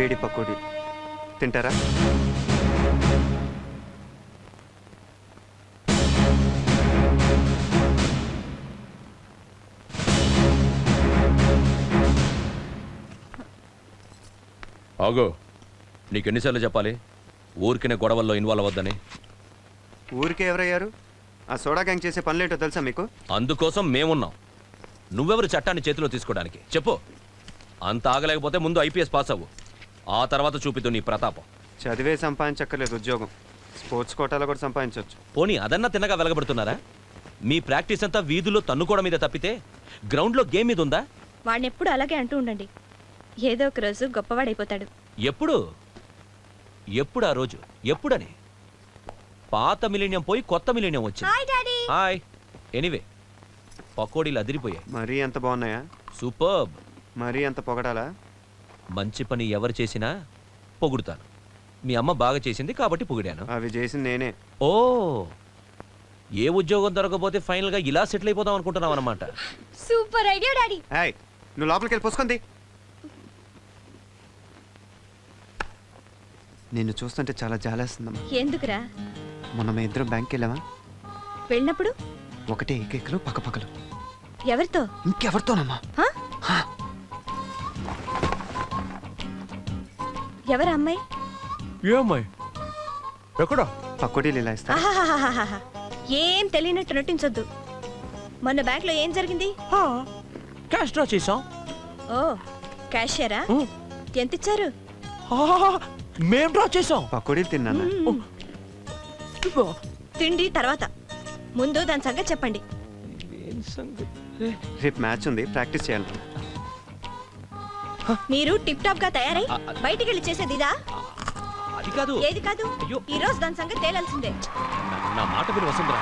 వేడి పకోడీ తింటారా? ఆగో, నీకెన్నిసార్లు చెప్పాలి ఊరికినే గొడవల్లో ఇన్వాల్వ్ అవ్వద్దని? ఊరికే ఎవరయ్యారు? ఆ సోడా గ్యాంగ్ చేసే పనులేంటో తెలుసా మీకు? అందుకోసం మేమున్నాం. నువ్వెవరు చట్టాన్ని చేతిలో తీసుకోవడానికి? చెప్పు. అంత ఆగలేకపోతే ముందు ఐపీఎస్ పాస్ అవ్వు, ఆ తర్వాత చూపిద్దు నీ ప్రతాపం. చదివే సంపాదించక్కర్లేదు ఉద్యోగం, స్పోర్ట్స్ కోటాలో కూడా సంపాదించవచ్చు. పోనీ అదన్నా తిన్నగా వెలగబడుతున్నారా? మీ ప్రాక్టీస్ అంతా వీధుల్లో తన్నుకోవడం మీద తప్పితే గ్రౌండ్లో గేమ్ మీద ఉందా? వాడిని ఎప్పుడు అలాగే అంటూ ఉండండి, ఏదో ఒక రోజు గొప్పవాడైపోతాడు. ఎప్పుడు ఎప్పుడు ఆ రోజు ఎప్పుడని? పాత మిలీనియం పోయి కొత్త మిలీనియం వచ్చింది. హాయ్. ఎనీవే, పకోడీలు అదిరిపోయాయి. మరీ అంత బాగున్నాయా? సూపర్బ్. మరీ అంత పొగడాలా? మంచి పని ఎవరు చేసినా పొగుడుతాను. మీ అమ్మ బాగా చేసింది కాబట్టి పొగిడాను. అవి చేసింది నేనే. ఓ, ఏ ఉద్యోగం దొరకపోతే ఫైనల్ గా ఇలా సెటిల్ అయిపోదాం అనుకుంటున్నావు అనమాట. Super idea daddy. హాయ్, నువ్వు లోపలికి వెళ్ళి పోసుకుంది. నిన్ను చూస్తుంటే చాలా జాలేస్తుందమ్మా. ఎందుకురా? మొన్న మేము ఇద్దరం బ్యాంక్కి వెళ్ళామా? వెళ్ళినప్పుడు ఒకటే ఏకైకలు పక్కపక్కలు. ఎవరితో? ఇంకెవరితోనమ్మా? ఎవరు అమ్మాయి? ఏ అమ్మాయి? ఎక్కడా? పకోడీలు ఇలా ఇస్తా. ఆహాహాహాహా. ఏం తెలియనట్టు నటించొద్దు. మొన్న బ్యాంక్ లో ఏం జరిగింది? క్యాష్ డ్రా చేసాం. ఓ, క్యాషియరా? ఎంత ఇచ్చారు? మేం డ్రా చేసాం. పకోడీలు తిన్నానా? తిండి తర్వాత, ముందు దాని సంగతి చెప్పండి. రేపు మ్యాచ్ ఉంది, ప్రాక్టీస్ చేయాలి. మీరు టిప్ టాప్ గా తయారై బయటికి వెళ్ళి చేసేది ఇదా? అది కాదు. ఏది కాదు? ఈ రోజు దాని సంగతి తేలాల్సిందే. నా మాట విని వసుంధరా.